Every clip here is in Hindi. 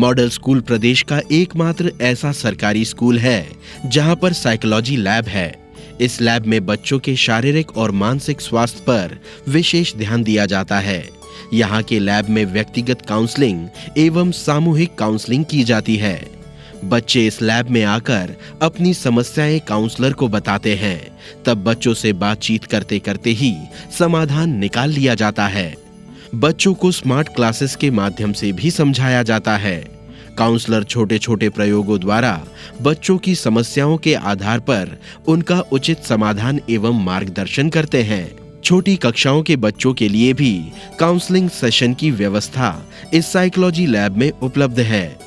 मॉडल स्कूल प्रदेश का एकमात्र ऐसा सरकारी स्कूल है जहां पर साइकोलॉजी लैब है। इस लैब में बच्चों के शारीरिक और मानसिक स्वास्थ्य पर विशेष ध्यान दिया जाता है। यहाँ के लैब में व्यक्तिगत काउंसलिंग एवं सामूहिक काउंसलिंग की जाती है। बच्चे इस लैब में आकर अपनी समस्याएं काउंसलर को बताते हैं, तब बच्चों से बातचीत करते करते ही समाधान निकाल लिया जाता है। बच्चों को स्मार्ट क्लासेस के माध्यम से भी समझाया जाता है। काउंसलर छोटे छोटे प्रयोगों द्वारा बच्चों की समस्याओं के आधार पर उनका उचित समाधान एवं मार्गदर्शन करते हैं। छोटी कक्षाओं के बच्चों के लिए भी काउंसलिंग सेशन की व्यवस्था इस साइकोलॉजी लैब में उपलब्ध है,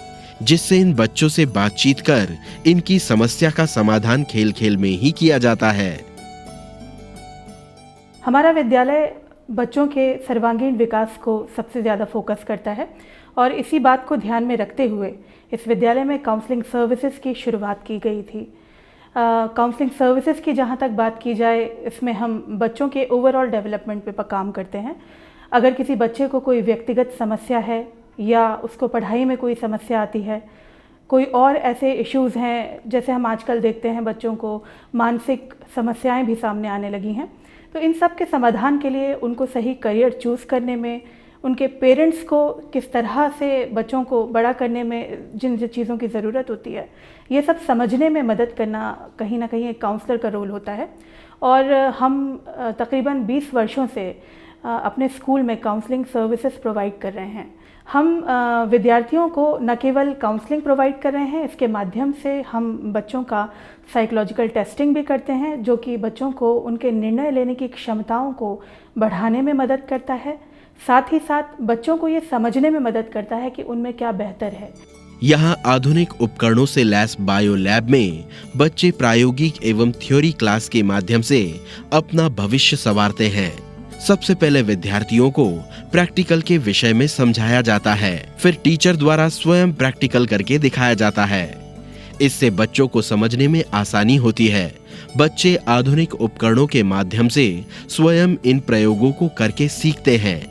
जिससे इन बच्चों से बातचीत कर इनकी समस्या का समाधान खेल खेल में ही किया जाता है। हमारा विद्यालय बच्चों के सर्वांगीण विकास को सबसे ज़्यादा फोकस करता है और इसी बात को ध्यान में रखते हुए इस विद्यालय में काउंसलिंग सर्विसेज की शुरुआत की गई थी। काउंसलिंग सर्विसेज की जहाँ तक बात की जाए, इसमें हम बच्चों के ओवरऑल डेवलपमेंट पे काम करते हैं। अगर किसी बच्चे को कोई व्यक्तिगत समस्या है या उसको पढ़ाई में कोई समस्या आती है, कोई और ऐसे इश्यूज़ हैं, जैसे हम आजकल देखते हैं बच्चों को मानसिक समस्याएं भी सामने आने लगी हैं, तो इन सब के समाधान के लिए उनको सही करियर चूज़ करने में, उनके पेरेंट्स को किस तरह से बच्चों को बड़ा करने में जिन जिन चीज़ों की ज़रूरत होती है, ये सब समझने में मदद करना कहीं ना कहीं एक काउंसलर का रोल होता है। और हम तकरीबन 20 वर्षों से अपने स्कूल में काउंसलिंग सर्विसेज प्रोवाइड कर रहे हैं। हम विद्यार्थियों को न केवल काउंसलिंग प्रोवाइड कर रहे हैं, इसके माध्यम से हम बच्चों का साइकोलॉजिकल टेस्टिंग भी करते हैं, जो कि बच्चों को उनके निर्णय लेने की क्षमताओं को बढ़ाने में मदद करता है। साथ ही साथ बच्चों को ये समझने में मदद करता है कि उनमें क्या बेहतर है। यहाँ आधुनिक उपकरणों से लैस बायो लैब में बच्चे प्रायोगिक एवं थ्योरी क्लास के माध्यम से अपना भविष्य संवारते हैं। सबसे पहले विद्यार्थियों को प्रैक्टिकल के विषय में समझाया जाता है, फिर टीचर द्वारा स्वयं प्रैक्टिकल करके दिखाया जाता है। इससे बच्चों को समझने में आसानी होती है। बच्चे आधुनिक उपकरणों के माध्यम से स्वयं इन प्रयोगों को करके सीखते हैं।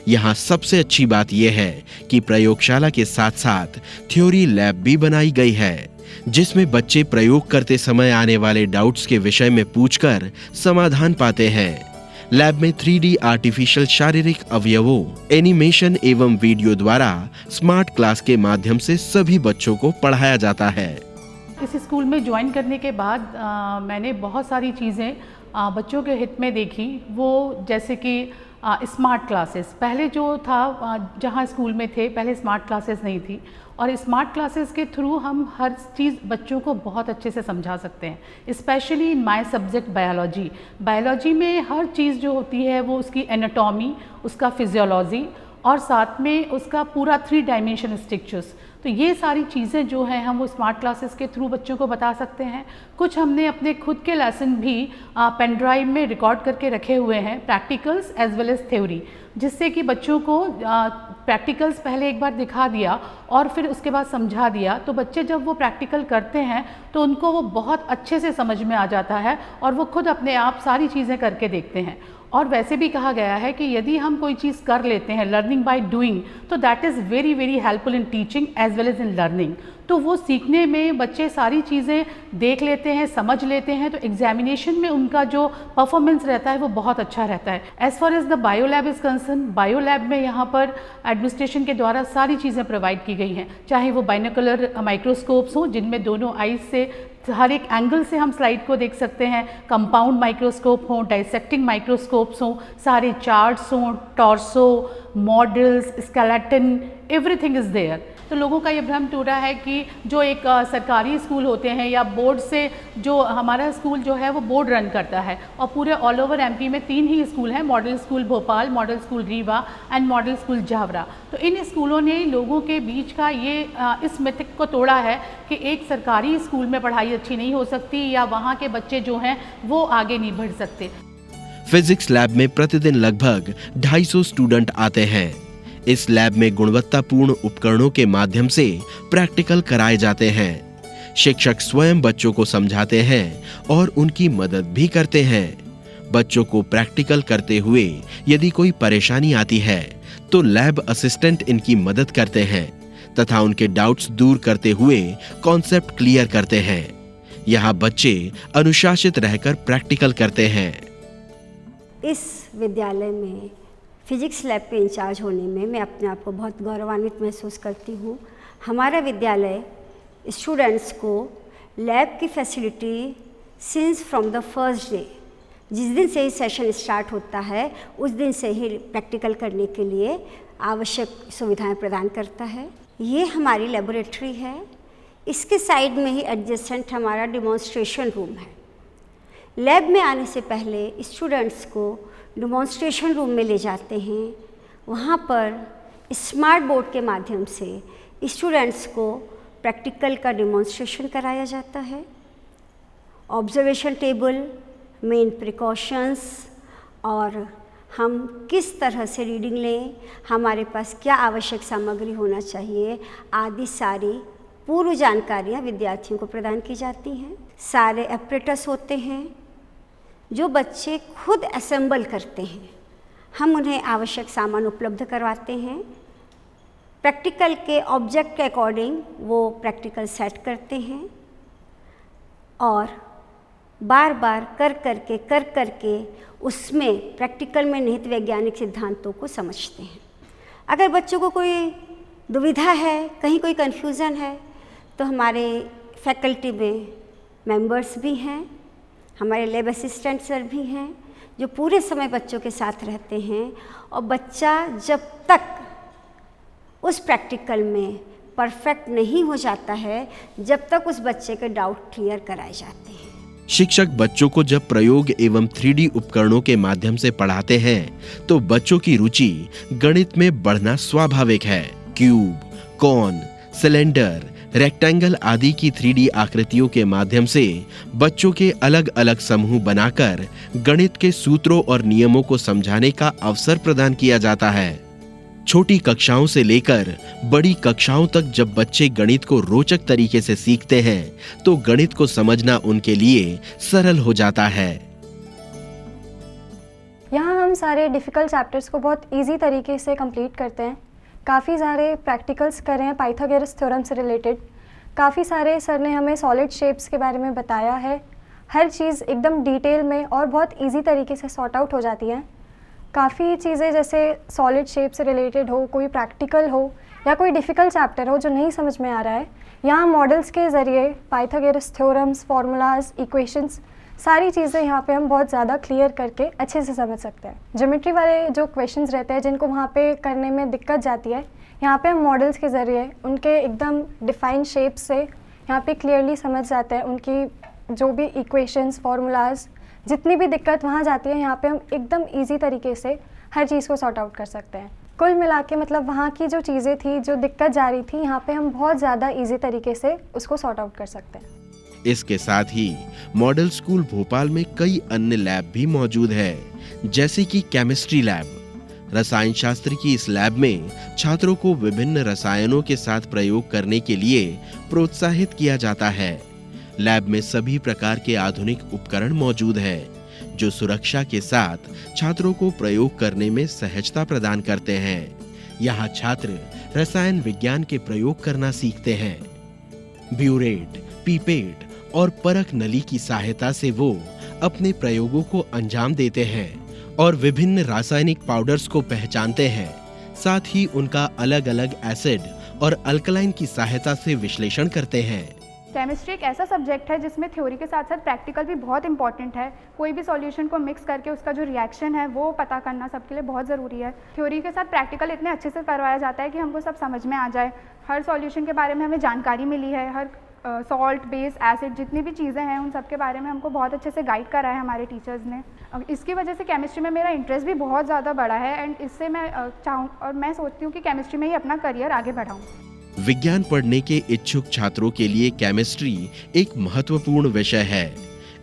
यहाँ सबसे अच्छी बात यह है कि प्रयोगशाला के साथ साथ थ्योरी लैब भी बनाई गई है, जिसमें बच्चे प्रयोग करते समय आने वाले डाउट्स के विषय में पूछकर समाधान पाते हैं। लैब में 3D आर्टिफिशियल शारीरिक अवयवों, एनिमेशन एवं वीडियो द्वारा स्मार्ट क्लास के माध्यम से सभी बच्चों को पढ़ाया जाता है। इस स्कूल में ज्वाइन करने के बाद मैंने बहुत सारी चीज़ें बच्चों के हित में देखी। वो जैसे कि स्मार्ट क्लासेस, पहले जो था जहाँ स्कूल में थे पहले स्मार्ट क्लासेस नहीं थी, और स्मार्ट क्लासेस के थ्रू हम हर चीज़ बच्चों को बहुत अच्छे से समझा सकते हैं। Specially in my subject biology, biology में हर चीज़ जो होती है वो उसकी एनाटॉमी, उसका फिजियोलॉजी और साथ में उसका पूरा 3 डायमेंशन स्ट्रक्चर्स, तो ये सारी चीज़ें जो हैं हम वो स्मार्ट क्लासेस के थ्रू बच्चों को बता सकते हैं। कुछ हमने अपने खुद के लेसन भी पेन ड्राइव में रिकॉर्ड करके रखे हुए हैं, practicals as well as theory, जिससे कि बच्चों को प्रैक्टिकल्स पहले एक बार दिखा दिया और फिर उसके बाद समझा दिया, तो बच्चे जब वो प्रैक्टिकल करते हैं तो उनको वो बहुत अच्छे से समझ में आ जाता है और वो खुद अपने आप सारी चीज़ें करके देखते हैं। और वैसे भी कहा गया है कि यदि हम कोई चीज़ कर लेते हैं, लर्निंग बाय डूइंग, तो that is very very helpful in teaching as well as in learning. तो वो सीखने में बच्चे सारी चीज़ें देख लेते हैं, समझ लेते हैं, तो एग्जामिनेशन में उनका जो परफॉर्मेंस रहता है वो बहुत अच्छा रहता है। As far as the bio lab is concern, bio lab में यहाँ पर एडमिनिस्ट्रेशन के द्वारा सारी चीज़ें प्रोवाइड की गई हैं, चाहे वो बाइनोकुलर माइक्रोस्कोप्स हों जिनमें दोनों आईज से हर एक एंगल से हम स्लाइड को देख सकते हैं, कंपाउंड माइक्रोस्कोप हों, डाइसेक्टिंग माइक्रोस्कोप्स हों, सारे चार्ट्स हों, torso, models, skeleton, everything is there. तो लोगों का ये भ्रम टूटा है कि जो एक सरकारी स्कूल होते हैं या बोर्ड से, जो हमारा स्कूल जो है वो बोर्ड रन करता है, और पूरे ऑल ओवर एमपी में 3 ही स्कूल हैं, model school Bhopal, model school Rewa and model school Jaora. तो इन स्कूलों ने लोगों के बीच का ये इस मिथ को तोड़ा है कि एक सरकारी स्कूल में पढ़ाई अच्छी नहीं हो सकती या वहाँ के बच्चे जो हैं वो आगे नहीं बढ़ सकते। फिजिक्स लैब में प्रतिदिन लगभग 250 स्टूडेंट आते हैं। इस लैब में गुणवत्तापूर्ण उपकरणों के माध्यम से प्रैक्टिकल कराए जाते हैं। शिक्षक स्वयं बच्चों को समझाते हैं और उनकी मदद भी करते हैं। बच्चों को प्रैक्टिकल करते हुए यदि कोई परेशानी आती है तो लैब असिस्टेंट इनकी मदद करते हैं। तथा उनके डाउट्स दूर करते हुए कॉन्सेप्ट क्लियर करते हैं। यहाँ बच्चे अनुशासित रहकर प्रैक्टिकल करते हैं। इस विद्यालय में फिजिक्स लैब के इंचार्ज होने में मैं अपने आप को बहुत गौरवान्वित महसूस करती हूँ। हमारा विद्यालय स्टूडेंट्स को लैब की facility since from the first day, जिस दिन से ही सेशन स्टार्ट होता है उस दिन से ही प्रैक्टिकल करने के लिए आवश्यक सुविधाएं प्रदान करता है। ये हमारी लेबोरेटरी है। इसके साइड में ही एडजेसेंट हमारा डिमॉन्स्ट्रेशन रूम है। लैब में आने से पहले स्टूडेंट्स को डिमॉन्स्ट्रेशन रूम में ले जाते हैं। वहाँ पर स्मार्ट बोर्ड के माध्यम से स्टूडेंट्स को प्रैक्टिकल का डिमॉन्स्ट्रेशन कराया जाता है। ऑब्जर्वेशन टेबल, मेन प्रिकॉशंस और हम किस तरह से रीडिंग लें, हमारे पास क्या आवश्यक सामग्री होना चाहिए आदि सारी पूर्व जानकारियाँ विद्यार्थियों को प्रदान की जाती हैं। सारे एपरेटस होते हैं जो बच्चे खुद असेंबल करते हैं। हम उन्हें आवश्यक सामान उपलब्ध करवाते हैं। प्रैक्टिकल के ऑब्जेक्ट के अकॉर्डिंग वो प्रैक्टिकल सेट करते हैं और बार बार कर करके उसमें प्रैक्टिकल में निहित वैज्ञानिक सिद्धांतों को समझते हैं। अगर बच्चों को कोई दुविधा है, कहीं कोई कन्फ्यूज़न है, तो हमारे फैकल्टी में मेंबर्स भी हैं, हमारे लैब असिस्टेंट सर भी हैं जो पूरे समय बच्चों के साथ रहते हैं और बच्चा जब तक उस प्रैक्टिकल में परफेक्ट नहीं हो जाता है जब तक उस बच्चे के डाउट क्लियर कराए जाते हैं। शिक्षक बच्चों को जब प्रयोग एवं 3D उपकरणों के माध्यम से पढ़ाते हैं तो बच्चों की रुचि गणित में बढ़ना स्वाभाविक है। क्यूब, कॉन, सिलेंडर, रेक्टेंगल आदि की 3D आकृतियों के माध्यम से बच्चों के अलग अलग समूह बनाकर गणित के सूत्रों और नियमों को समझाने का अवसर प्रदान किया जाता है। छोटी कक्षाओं से लेकर बड़ी कक्षाओं तक जब बच्चे गणित को रोचक तरीके से सीखते हैं तो गणित को समझना उनके लिए सरल हो जाता है। यहाँ हम सारे डिफ़िकल्ट चैप्टर्स को बहुत इजी तरीके से कंप्लीट करते हैं। काफ़ी सारे प्रैक्टिकल्स कर रहे हैं पाइथागोरस थ्योरम से रिलेटेड। काफ़ी सारे सर ने हमें सॉलिड शेप्स के बारे में बताया है। हर चीज़ एकदम डिटेल में और बहुत इजी तरीके से सॉर्ट आउट हो जाती है। काफ़ी चीज़ें जैसे सॉलिड शेप से रिलेटेड हो, कोई प्रैक्टिकल हो या कोई डिफ़िकल्ट चैप्टर हो जो नहीं समझ में आ रहा है, यहाँ मॉडल्स के ज़रिए पाइथागोरस थ्योरम्स, फार्मूलाज, इक्वेशंस, सारी चीज़ें यहाँ पे हम बहुत ज़्यादा क्लियर करके अच्छे से समझ सकते हैं। ज्योमेट्री वाले जो क्वेश्चंस रहते हैं जिनको वहाँ पे करने में दिक्कत जाती है, यहाँ पे हम मॉडल्स के ज़रिए उनके एकदम डिफाइंड शेप से यहाँ पे क्लियरली समझ जाते हैं। उनकी जो भी इक्वेशंस, फार्मूलाज, जितनी भी दिक्कत वहाँ जाती है, यहाँ पे हम एकदम इजी तरीके से हर चीज़ को सॉर्ट आउट कर सकते हैं। कुल मिला के मतलब वहाँ की जो चीज़ें थी, जो दिक्कत जा रही थी, यहाँ पे हम बहुत ज़्यादा इजी तरीके से उसको सॉर्ट आउट कर सकते हैं। इसके साथ ही मॉडल स्कूल भोपाल में कई अन्य लैब भी मौजूद है, जैसे कि केमिस्ट्री लैब। रसायन शास्त्र की इस लैब में छात्रों को विभिन्न रसायनों के साथ प्रयोग करने के लिए प्रोत्साहित किया जाता है। लैब में सभी प्रकार के आधुनिक उपकरण मौजूद है जो सुरक्षा के साथ छात्रों को प्रयोग करने में सहजता प्रदान करते हैं। यहाँ छात्र रसायन विज्ञान के प्रयोग करना सीखते हैं। ब्यूरेट, पीपेट और परख नली की सहायता से वो अपने प्रयोगों को अंजाम देते हैं और विभिन्न रासायनिक पाउडर्स को पहचानते हैं। साथ ही उनका अलग अलग एसिड और अल्कलाइन की सहायता से विश्लेषण करते हैं। केमिस्ट्री एक ऐसा सब्जेक्ट है जिसमें थ्योरी के साथ साथ प्रैक्टिकल भी बहुत इंपॉर्टेंट है। कोई भी सॉल्यूशन को मिक्स करके उसका जो रिएक्शन है वो पता करना सबके लिए बहुत ज़रूरी है। थ्योरी के साथ प्रैक्टिकल इतने अच्छे से करवाया जाता है कि हमको सब समझ में आ जाए। हर सॉल्यूशन के बारे में हमें जानकारी मिली है। हर सॉल्ट, बेस, एसिड, जितनी भी चीज़ें हैं उन सब के बारे में हमको बहुत अच्छे से गाइड करा है हमारे टीचर्स ने। इसकी वजह से केमिस्ट्री में मेरा इंटरेस्ट भी बहुत ज़्यादा बढ़ा है एंड इससे मैं चाहूँ और मैं सोचती हूँ कि केमिस्ट्री में ही अपना करियर आगे बढ़ाऊँ। विज्ञान पढ़ने के इच्छुक छात्रों के लिए केमिस्ट्री एक महत्वपूर्ण विषय है।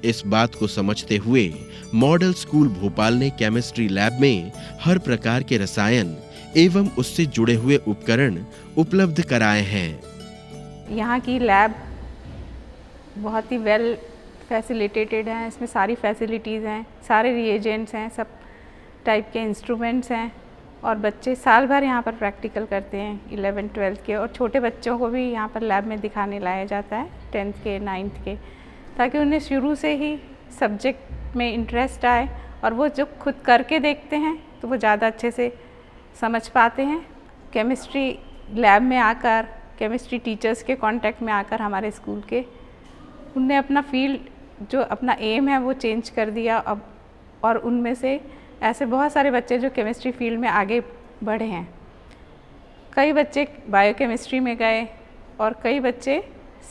इस बात को समझते हुए मॉडल स्कूल भोपाल ने केमिस्ट्री लैब में हर प्रकार के रसायन एवं उससे जुड़े हुए उपकरण उपलब्ध कराए हैं। यहाँ की लैब बहुत ही वेल फैसिलिटेटेड है। इसमें सारी फैसिलिटीज़ हैं, सारे रिएजेंट्स हैं, सब टाइप के इंस्ट्रूमेंट्स हैं और बच्चे साल भर यहाँ पर प्रैक्टिकल करते हैं 11th 12th के, और छोटे बच्चों को भी यहाँ पर लैब में दिखाने लाया जाता है 10th के 9th के, ताकि उन्हें शुरू से ही सब्जेक्ट में इंटरेस्ट आए और वो जो खुद करके देखते हैं तो वो ज़्यादा अच्छे से समझ पाते हैं। केमिस्ट्री लैब में आकर, केमिस्ट्री टीचर्स के कांटेक्ट में आकर हमारे स्कूल के, उनने अपना फील्ड जो अपना एम है वो चेंज कर दिया अब, और उनमें से ऐसे बहुत सारे बच्चे जो केमिस्ट्री फील्ड में आगे बढ़े हैं। कई बच्चे बायोकेमिस्ट्री में गए और कई बच्चे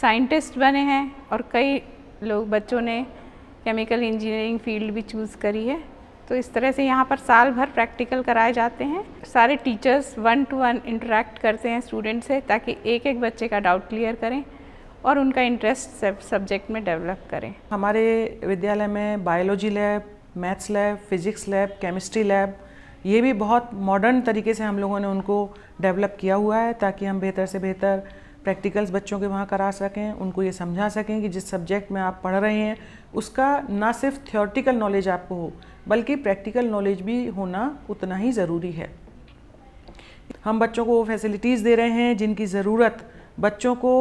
साइंटिस्ट बने हैं, और कई बच्चों ने केमिकल इंजीनियरिंग फील्ड भी चूज़ करी है। तो इस तरह से यहाँ पर साल भर प्रैक्टिकल कराए जाते हैं। सारे टीचर्स 1-to-1 इंटरेक्ट करते हैं स्टूडेंट से, ताकि एक एक बच्चे का डाउट क्लियर करें और उनका इंटरेस्ट सब्जेक्ट में डेवलप करें। हमारे विद्यालय में biology lab, maths lab, physics lab, chemistry lab, ये भी बहुत मॉडर्न तरीके से हम लोगों ने उनको डेवलप किया हुआ है, ताकि हम बेहतर से बेहतर प्रैक्टिकल्स बच्चों के वहाँ करा सकें, उनको ये समझा सकें कि जिस सब्जेक्ट में आप पढ़ रहे हैं उसका ना सिर्फ थ्योरेटिकल नॉलेज आपको हो, बल्कि प्रैक्टिकल नॉलेज भी होना उतना ही ज़रूरी है। हम बच्चों को वो फैसिलिटीज़ दे रहे हैं जिनकी ज़रूरत बच्चों को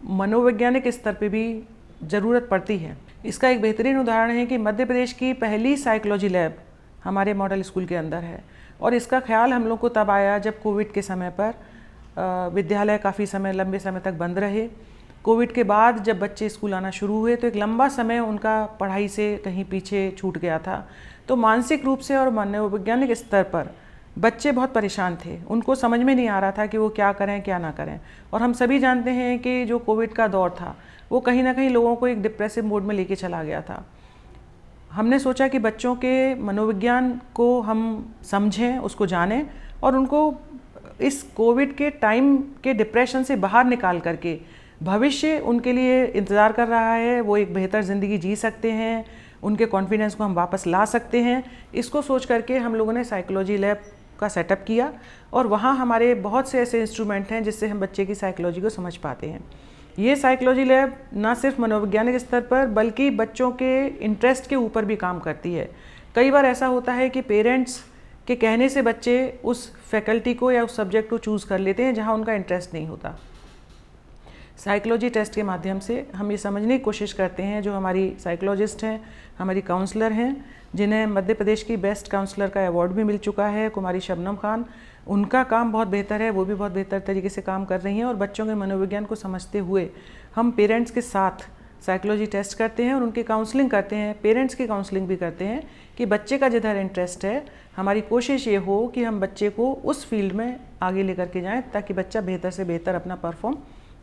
मनोवैज्ञानिक स्तर पे भी ज़रूरत पड़ती है। इसका एक बेहतरीन उदाहरण है कि मध्य प्रदेश की पहली साइकोलॉजी लैब हमारे मॉडल स्कूल के अंदर है, और इसका ख्याल हम लोग को तब आया जब कोविड के समय पर विद्यालय काफ़ी समय लंबे समय तक बंद रहे। कोविड के बाद जब बच्चे स्कूल आना शुरू हुए तो एक लंबा समय उनका पढ़ाई से कहीं पीछे छूट गया था। तो मानसिक रूप से और मनोवैज्ञानिक स्तर पर बच्चे बहुत परेशान थे, उनको समझ में नहीं आ रहा था कि वो क्या करें क्या ना करें। और हम सभी जानते हैं कि जो कोविड का दौर था वो कहीं ना कहीं लोगों को एक डिप्रेसिव मोड में लेके चला गया था। हमने सोचा कि बच्चों के मनोविज्ञान को हम समझें, उसको जानें, और उनको इस कोविड के टाइम के डिप्रेशन से बाहर निकाल करके भविष्य उनके लिए इंतज़ार कर रहा है, वो एक बेहतर ज़िंदगी जी सकते हैं, उनके कॉन्फिडेंस को हम वापस ला सकते हैं। इसको सोच करके हम लोगों ने साइकोलॉजी लैब का सेटअप किया, और वहाँ हमारे बहुत से ऐसे इंस्ट्रूमेंट हैं जिससे हम बच्चे की साइकोलॉजी को समझ पाते हैं। ये साइकोलॉजी लैब ना सिर्फ मनोवैज्ञानिक स्तर पर बल्कि बच्चों के इंटरेस्ट के ऊपर भी काम करती है। कई बार ऐसा होता है कि पेरेंट्स के कहने से बच्चे उस फैकल्टी को या उस सब्जेक्ट को चूज़ कर लेते हैं जहाँ उनका इंटरेस्ट नहीं होता। साइकोलॉजी टेस्ट के माध्यम से हम ये समझने की कोशिश करते हैं, जो हमारी साइकोलॉजिस्ट हैं, हमारी काउंसलर हैं, जिन्हें मध्य प्रदेश की बेस्ट काउंसलर का अवार्ड भी मिल चुका है, कुमारी शबनम खान, उनका काम बहुत बेहतर है, वो भी बहुत बेहतर तरीके से काम कर रही हैं। और बच्चों के मनोविज्ञान को समझते हुए हम पेरेंट्स के साथ साइकोलॉजी टेस्ट करते हैं और उनकी काउंसलिंग करते हैं, पेरेंट्स की काउंसलिंग भी करते हैं कि बच्चे का जिधर इंटरेस्ट है हमारी कोशिश ये हो कि हम बच्चे को उस फील्ड में आगे लेकर के जाएं, ताकि बच्चा बेहतर से बेहतर अपना परफॉर्म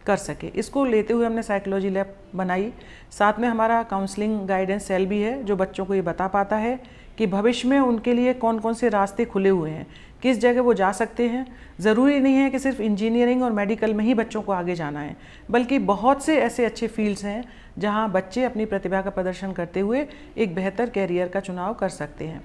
कर सके। इसको लेते हुए हमने साइकोलॉजी लैब बनाई। साथ में हमारा काउंसलिंग गाइडेंस सेल भी है, जो बच्चों को ये बता पाता है कि भविष्य में उनके लिए कौन कौन से रास्ते खुले हुए हैं, किस जगह वो जा सकते हैं। ज़रूरी नहीं है कि सिर्फ इंजीनियरिंग और मेडिकल में ही बच्चों को आगे जाना है, बल्कि बहुत से ऐसे अच्छे फील्ड्स हैं जहां बच्चे अपनी प्रतिभा का प्रदर्शन करते हुए एक बेहतर कैरियर का चुनाव कर सकते हैं।